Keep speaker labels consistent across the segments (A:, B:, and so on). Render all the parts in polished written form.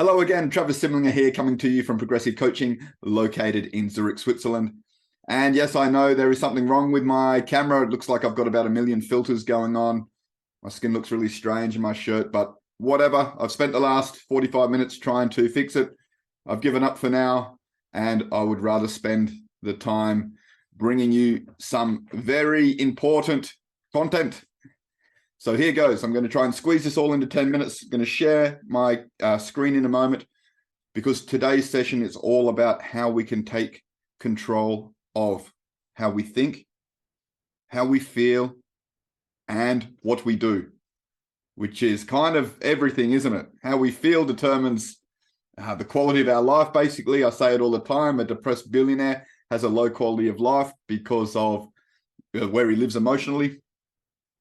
A: Hello again, Travis Simlinger here, coming to you from Progressive Coaching, located in Zurich, Switzerland. And yes, I know there is something wrong with my camera. It looks like I've got about 1 million filters going on. My skin looks really strange in my shirt, but whatever. I've spent the last 45 minutes trying to fix it. I've given up for now, and I would rather spend the time bringing you some very important content. So here goes. I'm going to try and squeeze this all into 10 minutes. I'm going to share my screen in a moment, because today's session is all about how we can take control of how we think, how we feel, and what we do, which is kind of everything, isn't it? How we feel determines the quality of our life, basically. I say it all the time. A depressed billionaire has a low quality of life because of where he lives emotionally.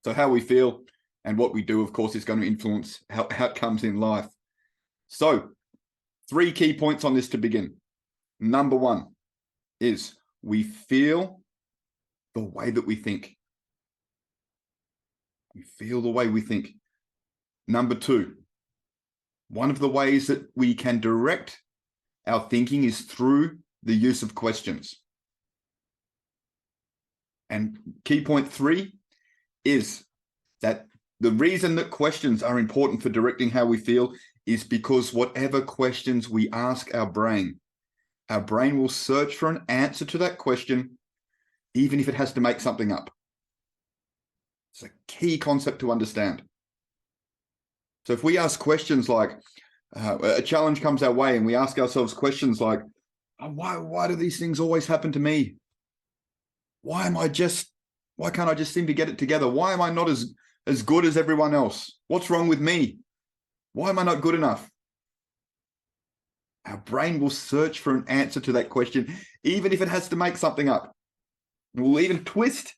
A: So how we feel and what we do, of course, is going to influence how outcomes in life. So 3 key points on this to begin. Number 1 is we feel the way that we think. We feel the way we think. Number 2, one of the ways that we can direct our thinking is through the use of questions. And key point 3 is that the reason that questions are important for directing how we feel is because whatever questions we ask our brain will search for an answer to that question, even if it has to make something up. It's a key concept to understand. So if we ask questions like, a challenge comes our way and we ask ourselves questions like, why do these things always happen to me? Why can't I just seem to get it together? Why am I not as good as everyone else? What's wrong with me? Why am I not good enough? Our brain will search for an answer to that question, even if it has to make something up. It will even twist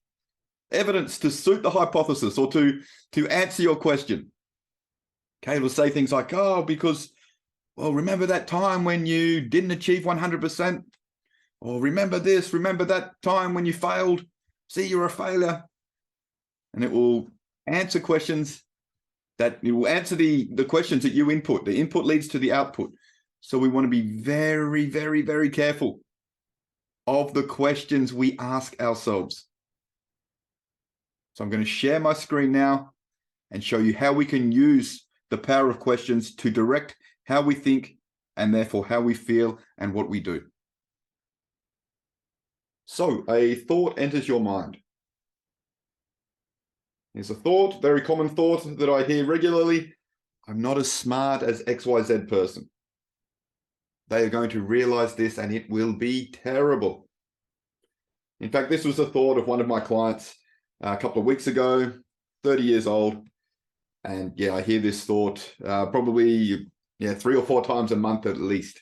A: evidence to suit the hypothesis or to answer your question. Okay, it'll say things like, remember that time when you didn't achieve 100%? Or remember this, remember that time when you failed? See, you're a failure. And it will answer questions it will answer the questions that you input. The input leads to the output. So we want to be very, very, very careful of the questions we ask ourselves. So I'm going to share my screen now and show you how we can use the power of questions to direct how we think and therefore how we feel and what we do. So a thought enters your mind. Here's a thought, very common thought that I hear regularly. I'm not as smart as XYZ person. They are going to realize this and it will be terrible. In fact, this was a thought of one of my clients a couple of weeks ago, 30 years old. And yeah, I hear this thought probably 3 or 4 times a month at least.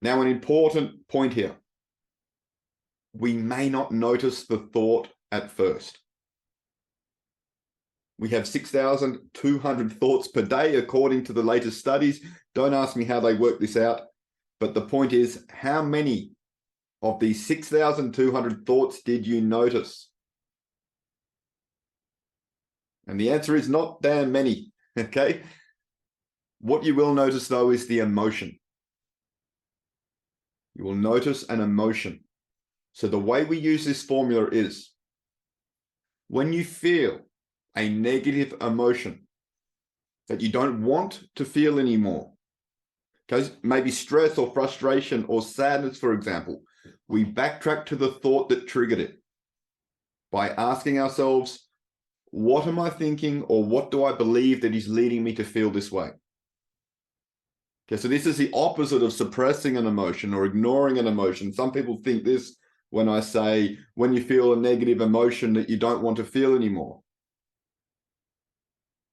A: Now, an important point here. We may not notice the thought at first. We have 6,200 thoughts per day, according to the latest studies. Don't ask me how they work this out. But the point is, how many of these 6,200 thoughts did you notice? And the answer is not damn many, okay? What you will notice, though, is the emotion. You will notice an emotion. So the way we use this formula is, when you feel a negative emotion that you don't want to feel anymore, okay, maybe stress or frustration or sadness, for example, we backtrack to the thought that triggered it by asking ourselves, what am I thinking, or what do I believe that is leading me to feel this way? Okay, so this is the opposite of suppressing an emotion or ignoring an emotion. Some people think this when I say, when you feel a negative emotion that you don't want to feel anymore.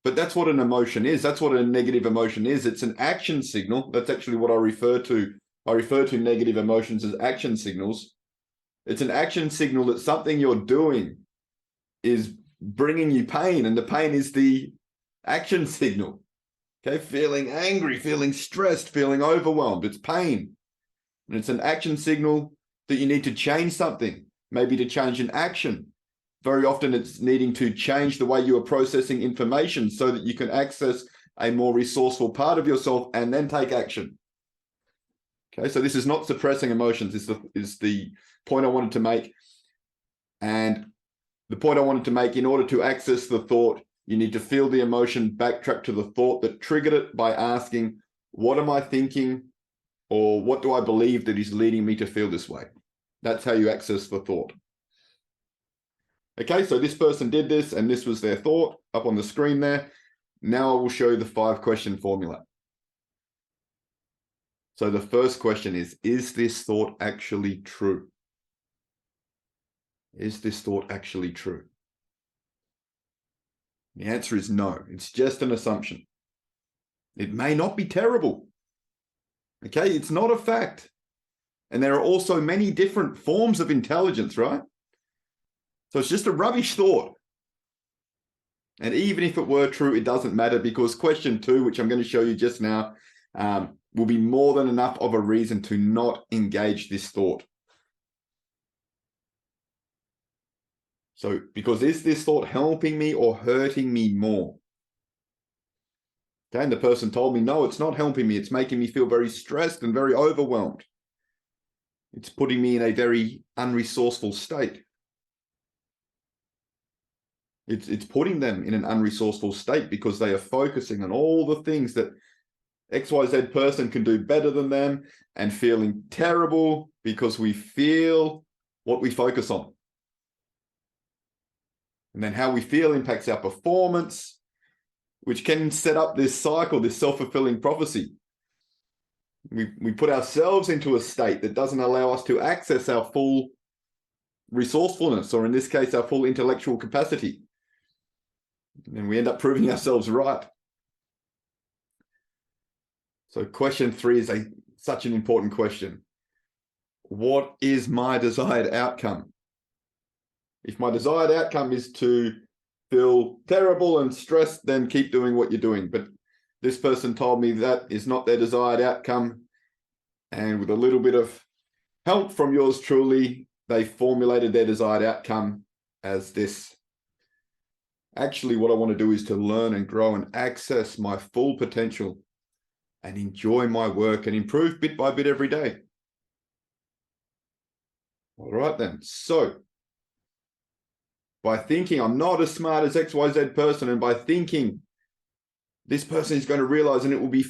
A: But that's what an emotion is. That's what a negative emotion is. It's an action signal. That's actually what I refer to. I refer to negative emotions as action signals. It's an action signal that something you're doing is bringing you pain, and the pain is the action signal. Okay, feeling angry, feeling stressed, feeling overwhelmed. It's pain. And it's an action signal that you need to change something, maybe to change an action. Very often it's needing to change the way you are processing information so that you can access a more resourceful part of yourself and then take action. Okay, so this is not suppressing emotions. This is the point I wanted to make. And the point I wanted to make, in order to access the thought, you need to feel the emotion, backtrack to the thought that triggered it by asking, what am I thinking? Or what do I believe that is leading me to feel this way? That's how you access the thought. Okay, so this person did this and this was their thought up on the screen there. Now I will show you the 5-question formula. So the first question is this thought actually true? Is this thought actually true? The answer is no. It's just an assumption. It may not be terrible. Okay, it's not a fact. And there are also many different forms of intelligence, right? So it's just a rubbish thought. And even if it were true, it doesn't matter, because question 2, which I'm going to show you just now, will be more than enough of a reason to not engage this thought. So, because is this thought helping me or hurting me more? Okay, and the person told me, no, it's not helping me. It's making me feel very stressed and very overwhelmed. It's putting me in a very unresourceful state. It's putting them in an unresourceful state because they are focusing on all the things that XYZ person can do better than them, and feeling terrible because we feel what we focus on. And then how we feel impacts our performance, which can set up this cycle, this self-fulfilling prophecy. We put ourselves into a state that doesn't allow us to access our full resourcefulness, or in this case, our full intellectual capacity. And we end up proving ourselves right. So question 3 is such an important question. What is my desired outcome? If my desired outcome is to feel terrible and stressed, then keep doing what you're doing. But this person told me that is not their desired outcome. And with a little bit of help from yours truly, they formulated their desired outcome as this. Actually, what I want to do is to learn and grow and access my full potential and enjoy my work and improve bit by bit every day. All right then. So by thinking I'm not as smart as XYZ person, and by thinking this person is going to realize and it will be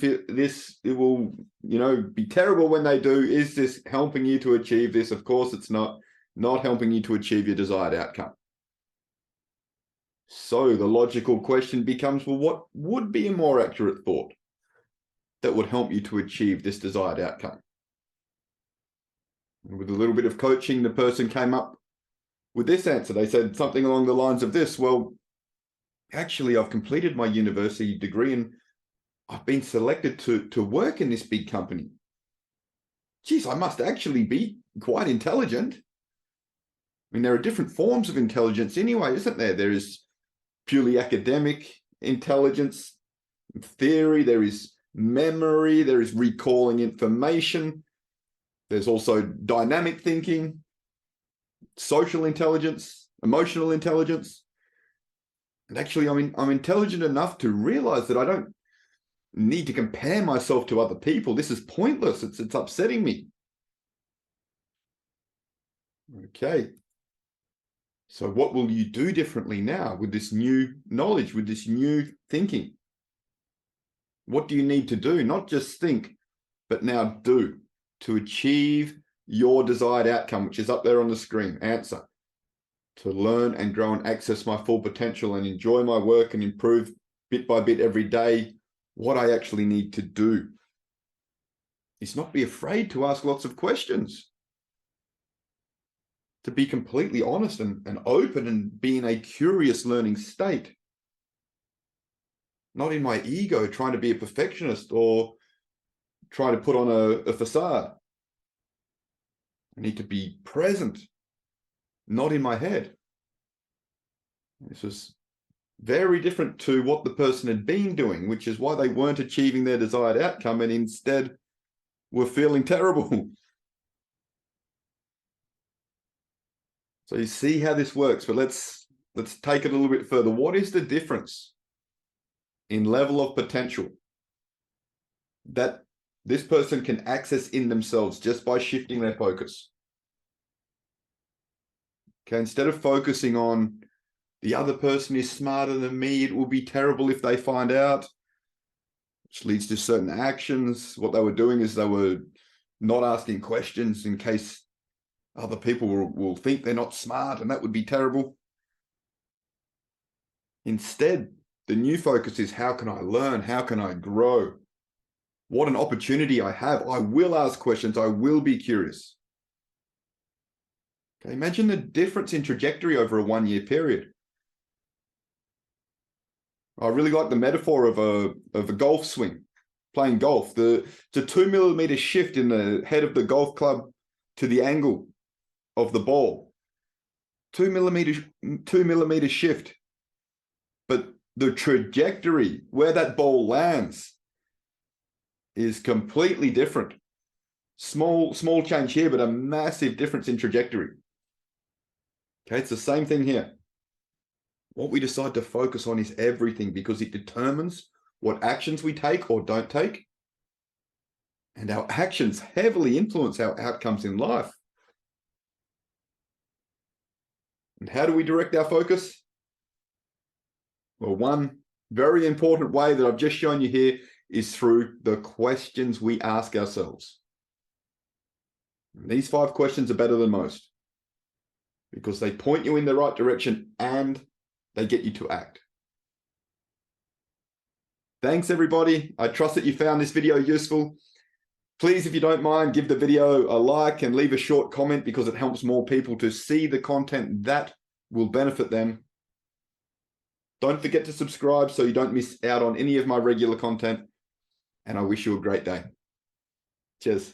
A: terrible when they do, is this helping you to achieve this? Of course it's not helping you to achieve your desired outcome. So the logical question becomes, well, what would be a more accurate thought that would help you to achieve this desired outcome? And with a little bit of coaching, the person came up with this answer. They said something along the lines of this: well, actually, I've completed my university degree and I've been selected to work in this big company. Geez, I must actually be quite intelligent. I mean, there are different forms of intelligence anyway, isn't there? There is purely academic intelligence, theory, there is memory, there is recalling information. There's also dynamic thinking, social intelligence, emotional intelligence. And actually, I'm intelligent enough to realize that I don't need to compare myself to other people. This is pointless. It's upsetting me. Okay. So what will you do differently now with this new knowledge, with this new thinking? What do you need to do? Not just think, but now do, to achieve your desired outcome, which is up there on the screen. Answer: to learn and grow and access my full potential and enjoy my work and improve bit by bit every day. What I actually need to do is not be afraid to ask lots of questions, to be completely honest and open and be in a curious learning state, not in my ego trying to be a perfectionist or trying to put on a facade. I need to be present, not in my head. This was very different to what the person had been doing, which is why they weren't achieving their desired outcome and instead were feeling terrible. So you see how this works, but let's take it a little bit further. What is the difference in level of potential that this person can access in themselves just by shifting their focus. Okay, instead of focusing on the other person is smarter than me, it will be terrible if they find out, which leads to certain actions. What they were doing is they were not asking questions in case other people will think they're not smart, and that would be terrible. Instead, the new focus is, how can I learn? How can I grow? What an opportunity I have. I will ask questions. I will be curious. Okay, imagine the difference in trajectory over a 1-year period. I really like the metaphor of a golf swing, playing golf. It's a 2 millimeter shift in the head of the golf club to the angle of the ball. 2 millimeter shift. But the trajectory, where that ball lands, is completely different. Small change here, but a massive difference in trajectory. Okay, it's the same thing here. What we decide to focus on is everything, because it determines what actions we take or don't take. And our actions heavily influence our outcomes in life. And how do we direct our focus? Well, one very important way that I've just shown you here is through the questions we ask ourselves. And these 5 questions are better than most, because they point you in the right direction and they get you to act. Thanks, everybody. I trust that you found this video useful. Please, if you don't mind, give the video a like and leave a short comment, because it helps more people to see the content that will benefit them. Don't forget to subscribe so you don't miss out on any of my regular content. And I wish you a great day. Cheers.